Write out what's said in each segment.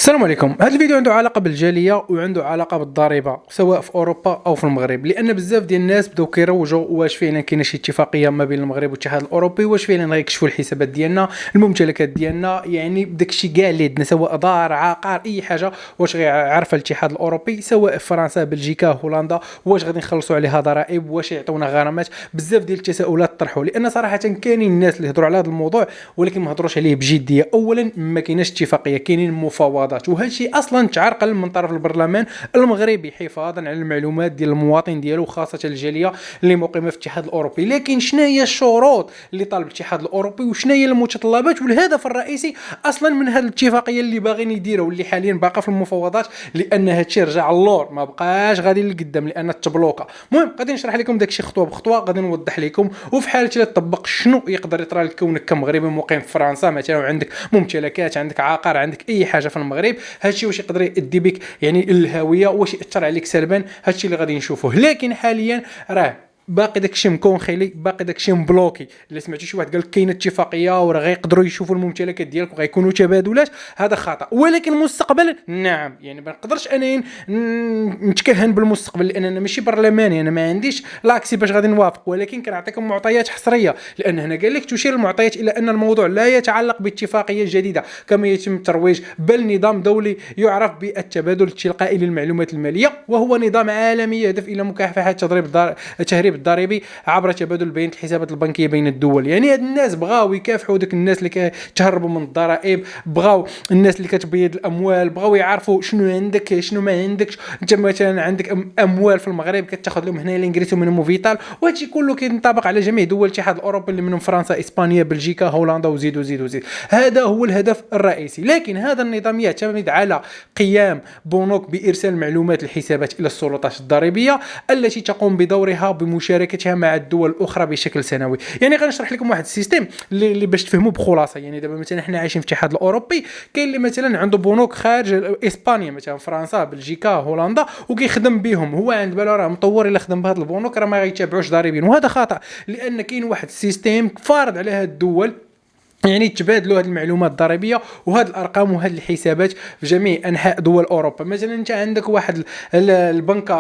السلام عليكم. هذا الفيديو عنده علاقه بالجاليه وعنده علاقه بالضريبه سواء في اوروبا او في المغرب، لان بزاف ديال الناس بداو كيروجوا واش فعلا كاينه شي اتفاقيه ما بين المغرب والاتحاد الاوروبي، واش فعلا غيكشفوا الحسابات ديالنا، الممتلكات ديالنا، يعني داكشي كاع اللي عندنا سواء دار عقار اي حاجه، واش غيعرفها الاتحاد الاوروبي سواء في فرنسا بلجيكا هولندا، واش غادي نخلصوا عليها ضرائب، واش يعطونا غرامات. بزاف ديال التساؤلات طرحوا، لان صراحه كاينين الناس اللي يهضروا على هذا الموضوع ولكن ما هضروش عليه بجديه. اولا ما كايناش اتفاقيه، كاينين مفاوضات، وهذا الشيء اصلا تعرقل من طرف البرلمان المغربي حفاظا على المعلومات ديال المواطن ديالو، خاصه الجاليه اللي مقيمه في الاتحاد الاوروبي. لكن شنو هي الشروط اللي طالب الاتحاد الاوروبي وشنو هي المتطلبات والهدف الرئيسي اصلا من هذه الاتفاقيه اللي باغيين يديروا، واللي حاليا باقا في المفاوضات، لان هذا الشيء رجع اللور ما بقاش غادي للقدام لان تبلوكا. المهم غادي نشرح لكم داكشي خطوه بخطوه، غادي نوضح لكم وفي حاله الا تطبق شنو يقدر يطرى لك كونك كمغربي مقيم في فرنسا مثلا وعندك ممتلكات، عندك عقار، عندك اي حاجه في المغرب. هادشي واش يقدر يدي بك يعني الهويه، واش ياثر عليك سلبا، هادشي اللي غادي نشوفوه. لكن حاليا راه باقي داكشي مكونخيلي، باقي داكشي مبلوكي. الا سمعتي شي واحد قال لك كاينه اتفاقيه وراه غيقدروا يشوفوا الممتلكات ديالك وغيكونوا تبادلات، هذا خطا. ولكن مستقبلا نعم، يعني ما نقدرش انا نتكهن بالمستقبل لان انا ماشي برلماني، انا ما عنديش لاكسي باش غادي نوافق، ولكن كنعطيكم معطيات حصريه، لان هنا قال لك تشير المعطيات الى ان الموضوع لا يتعلق باتفاقيه جديده كما يتم الترويج، بل نظام دولي يعرف بالتبادل التلقائي للمعلومات الماليه، وهو نظام عالمي يهدف الى مكافحه تهريب الضريبي عبر تبادل بين الحسابات البنكيه بين الدول. يعني هاد الناس بغاو يكافحوا داك الناس اللي كتهربوا من الضرائب، بغاو الناس اللي كتبيض الاموال، بغاو يعرفوا شنو عندك شنو ما عندكش. انت مثلا عندك اموال في المغرب كتاخذ لهم هنا الانجريسو منهم فيتال، وهادشي كله كينطبق على جميع دول الاتحاد الاوروبي اللي منهم فرنسا، اسبانيا، بلجيكا، هولندا، وزيد وزيد وزيد. هذا هو الهدف الرئيسي. لكن هذا النظام يعتمد على قيام بنوك بارسال المعلومات الحسابات الى السلطات الضريبيه التي تقوم بدورها بمشاركتها مع الدول الاخرى بشكل سنوي. يعني غنشرح لكم واحد السيستم اللي باش تفهموا بخلاصه. يعني دابا مثلا حنا عايشين في الاتحاد الاوروبي، كاين اللي مثلا عنده بنوك خارج اسبانيا مثلا فرنسا بلجيكا هولندا وكيخدم بهم، هو عند بالو راه مطور الا خدم بهاد البنوك راه ما غيتابعوش ضريبيين، وهذا خطا لان كاين واحد السيستم فارض على هاد الدول يعني تبادلوا هذه المعلومات الضريبيه وهذه الارقام وهذه الحسابات في جميع انحاء دول اوروبا. مثلا انت عندك واحد البنكه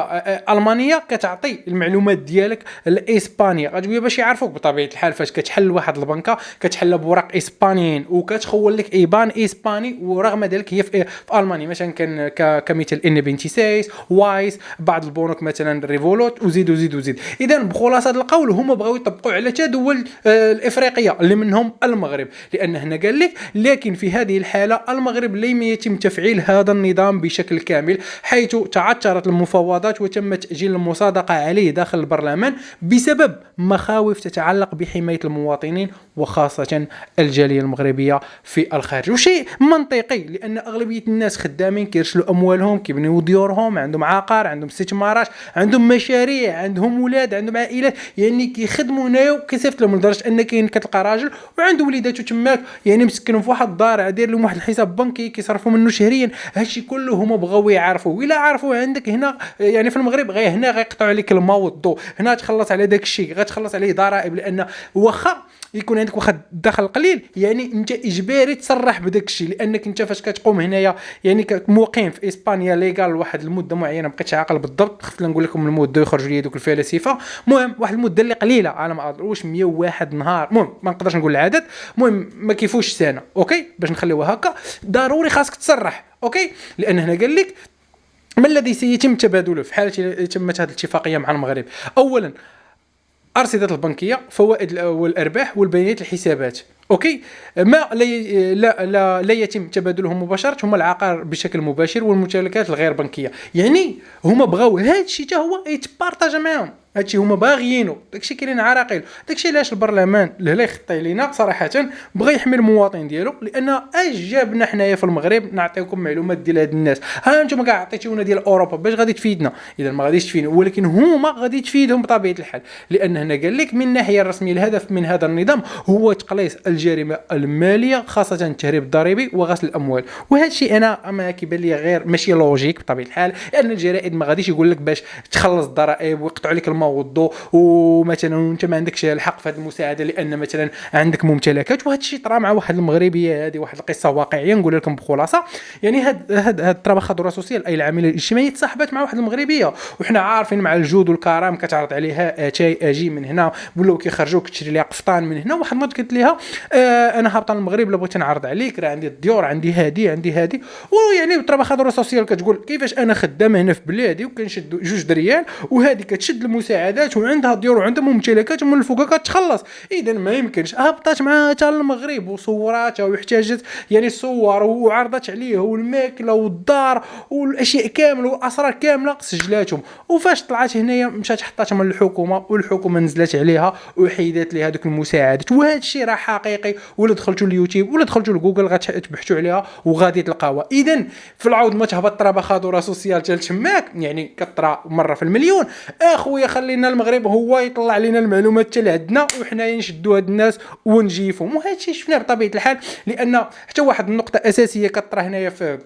المانيه كتعطي المعلومات ديالك لاسبانيا، غتقول باش يعرفوك بطبيعه الحال فاش كتحل واحد البنكه كتحل بوراق اسبانيين وكتخول لك ايبان اسباني، ورغم ذلك هي في المانيا. مثلا كان كمثال ان 26 وايس، بعض البنوك مثلا ريفولوت، وزيد وزيد وزيد. اذا بخلاصه القول هما بغاو يطبقوا على دول الافريقيه اللي منهم المغرب، لأن هنا قال لك لكن في هذه الحالة المغرب لم يتم تفعيل هذا النظام بشكل كامل، حيث تعثرت المفاوضات وتم تأجيل المصادقة عليه داخل البرلمان بسبب مخاوف تتعلق بحماية المواطنين وخاصة الجالية المغربية في الخارج. وشيء منطقي لأن أغلبية الناس خدامين كيرسلوا أموالهم، كيبنيو ديورهم، عندهم عقار، عندهم استثمارات، عندهم مشاريع، عندهم ولاد، عندهم عائلات، يعني كيخدموا هنايا وكيصيفط لهم لدرجة أن كاين كتلقى راجل وعنده وليداتو تماك يعني مسكنهم في واحد الدار، داير لهم واحد الحساب بنكي كيصرفوا منه شهريا. هادشي كله هما بغاو يعرفوا، وإلا عرفوا عندك هنا يعني في المغرب غير هنا غيقطعوا عليك الماء والضوء، هنا تخلص على داك الشيء غتخلص عليه ضرائب، لأن واخا يكون عندك واحد الدخل قليل يعني انت اجباري تصرح بداك الشيء، لانك انت فاش كتقوم هنايا يعني كمقيم في اسبانيا ليغال واحد المده معينه، بقيتش عاقل بالضبط، خفت نقول لكم المده يخرجوا لي دوك الفلاسفه. المهم واحد المده اللي قليله على ما اظن واش 101 نهار، المهم ما نقدرش نقول العدد، المهم ما كيفوش سنه، اوكي باش نخليوها هكا، ضروري خاصك تصرح، اوكي. لان هنا قال لك ما الذي سيتم تبادله في حاله تمت هذه الاتفاقيه مع المغرب. اولا أرصدة البنكية، فوائد والأرباح، والبيانات الحسابات، اوكي. ما لا يتم تبادلهم مباشره هما العقار بشكل مباشر والممتلكات الغير بنكيه. يعني هما بغاو هادشي حتى هو يتبارطاج معاهم، هادشي هما باغيينه، داكشي كاين عراقيل. داكشي علاش البرلمان اللي يخطي لينا صراحه بغى يحمي المواطن ديالو، لان اش جابنا حنايا في المغرب نعطيكم معلومات ديال هاد الناس. ها انتم كاع عطيتونا ديال اوروبا باش غادي تفيدنا؟ اذا ما غاديش تفيدنا، ولكن هما غادي تفيدهم بطبيعه الحال، لان هنا قال لك من الناحيه الرسميه الهدف من هذا النظام هو تقليص الجريمه الماليه خاصه التهريب الضريبي وغسل الاموال. وهذا الشيء انا ما كيبان لي غير ماشي لوجيك بطبيعه الحال، لان الجرائد ما غاديش يقول لك باش تخلص الضرائب ويقطعوا لك الماء والضوء ومثلا انت ما عندكش الحق في هذه المساعده لان مثلا عندك ممتلكات. وهذا الشيء طرا مع واحد المغربيه، هذه واحد القصه واقعيه نقول لكم بخلاصه. يعني هاد الترابخه سوسيال اي العامله الاجتماعيه تصاحبت مع واحد المغربيه، وحنا عارفين مع الجود والكرم كتعرض عليها اتاي اجي من هنا ولاو كيخرجوك تشري ليها قفطان من هنا. واحد النهار قلت لها انا هابطه للمغرب لا بغيت نعرض عليك، راه عندي الديور عندي هادي ويعني الترابخه سوسيال كتقول كيفاش انا خدامه هنا في بلادي وكنشد جوج دريال وهذه كتشد المساعدات وعندها ديور وعندها ممتلكات ومن الفوق كتخلص. اذا ما يمكنش. هبطات معها حتى للمغرب وصوراتها واحتاجت يعني صور وعرضت عليه والماكله والدار والاشياء كامله والاسرار كامله سجلاتهم. وفاش طلعت هنايا مشات حطاتهم للحكومه والحكومه نزلت عليها وحيدات لها هذوك المساعدات. وهذا الشيء راه حقيقي، ولا دخلتوا اليوتيوب ولا دخلتوا لجوجل غتبحثوا عليها وغادي تلقاوها. اذا في العوض ما تهبط طرابخه سوسيال تماك يعني كطرا مره في المليون. اخويا خلينا المغرب هو يطلع لنا المعلومات حتى لعندنا وحنايا نشدوا هاد الناس ونجيفهم. وهذا الشيء شفناه بطبيعه الحال، لان حتى واحد النقطه اساسيه كطرا هنايا في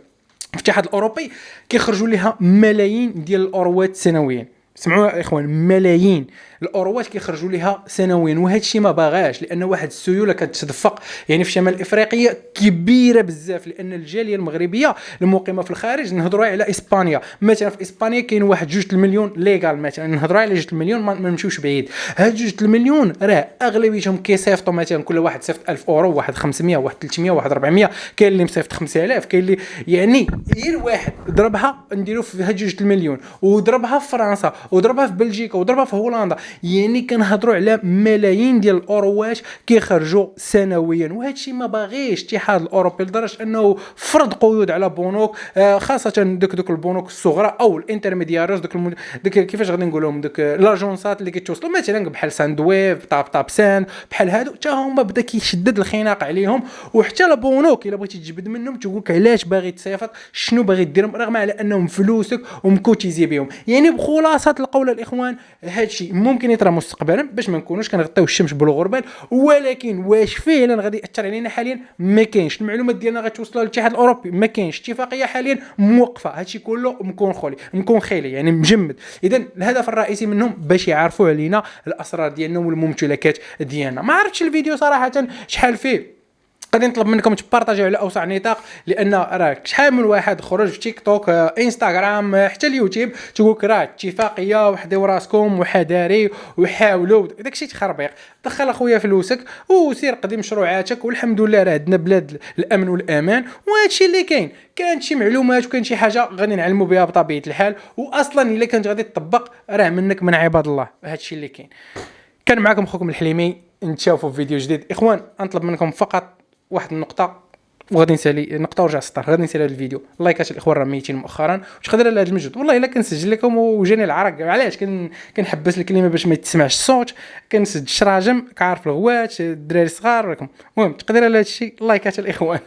الاتحاد الاوروبي كيخرجوا لها ملايين ديال الاوروات سنويا. سمعوا يا اخوان، ملايين الاوروات كيخرجوا لها سنويا. وهذا الشيء ما باغاش، لان واحد السيوله كتدفق يعني في شمال افريقيا كبيره بزاف، لان الجاليه المغربيه المقيمه في الخارج نهضروا على اسبانيا. مثلا في اسبانيا كاين واحد 2 المليون ليغال، مثلا نهضروا على 2 المليون ما نمشيوش بعيد. هاد 2 المليون راه اغلبيتهم كيصيفطوا مثلا كل واحد صيفط 1000 اورو، واحد 500 واحد 300 واحد 400، كاين اللي مصيفط 5000، كاين اللي يعني غير واحد ضربها نديروا في هاد 2 المليون وضربها في فرنسا وضربها في بلجيكا وضربها في هولندا. يعني كنهضروا على ملايين ديال الاوروات كيخرجوا سنويا. وهذا الشيء ما باغيش الاتحاد الاوروبي لدرجه انه فرض قيود على بنوك، خاصه دوك البنوك الصغرى او الانترميدياريز، دوك كيفاش غادي نقولهم دوك لاجونسات اللي كيتوصلوا مثلا بحال ساندويف طاب ساند بحال هادو، حتى هما بدا كيشدد الخناق عليهم. وحتى البنوك الا بغيتي تجبد منهم تقولك علاش باغي تصيفط، شنو باغي دير، رغم على انهم فلوسك ومكوتيزي بهم. يعني بخلاصه القول الاخوان هذا الشيء ممكن يطرى مستقبلا باش ما نكونوش كنغطيو الشمس بالغربال، ولكن واش فعلا غادي ياثر علينا حاليا ما كاينش. المعلومات ديالنا غتوصل للاتحاد الاوروبي ما كاينش، اتفاقيه حاليا موقفه، هادشي كله مكون خالي يعني مجمد. اذا الهدف الرئيسي منهم باش يعرفوا علينا الاسرار ديالنا والممتلكات ديالنا. ما عرفتش الفيديو صراحه شحال فيه، غادي نطلب منكم تبارطاجيو على اوسع نطاق، لان راه شحال من واحد خرج في تيك توك انستغرام حتى اليوتيوب تقولك راه اتفاقيه وحديو راسكم وحذاري وحاولوا داكشي تخربيق. دخل اخويا فلوسك وسير قدم مشروعاتك، والحمد لله راه عندنا بلاد الامن والامان. وهذا الشيء اللي كاين شي معلومات وكاين شي حاجه غادي نعلموا بها بطبيعه الحال، واصلا الا كانت غادي تطبق راه منك من عباد الله. هذا الشيء اللي كان معكم اخوكم الحليمي، نتشافوا في فيديو جديد. اخوان نطلب منكم فقط واحد النقطه وغادي نسالي نقطه ورجع السطر، غادي نسالي هذا الفيديو. لايكات الاخوان راه ميتين مؤخرا، واش قادر على هذا المجهود. والله الا كنسجل لكم وجاني العرق، علاش كنحبس الكلمه باش ما يتسمعش الصوت، كنسد الشراجم كعارف الغوات الدراري الصغار راكم. المهم تقدر على هذا الشيء لايكات الاخوان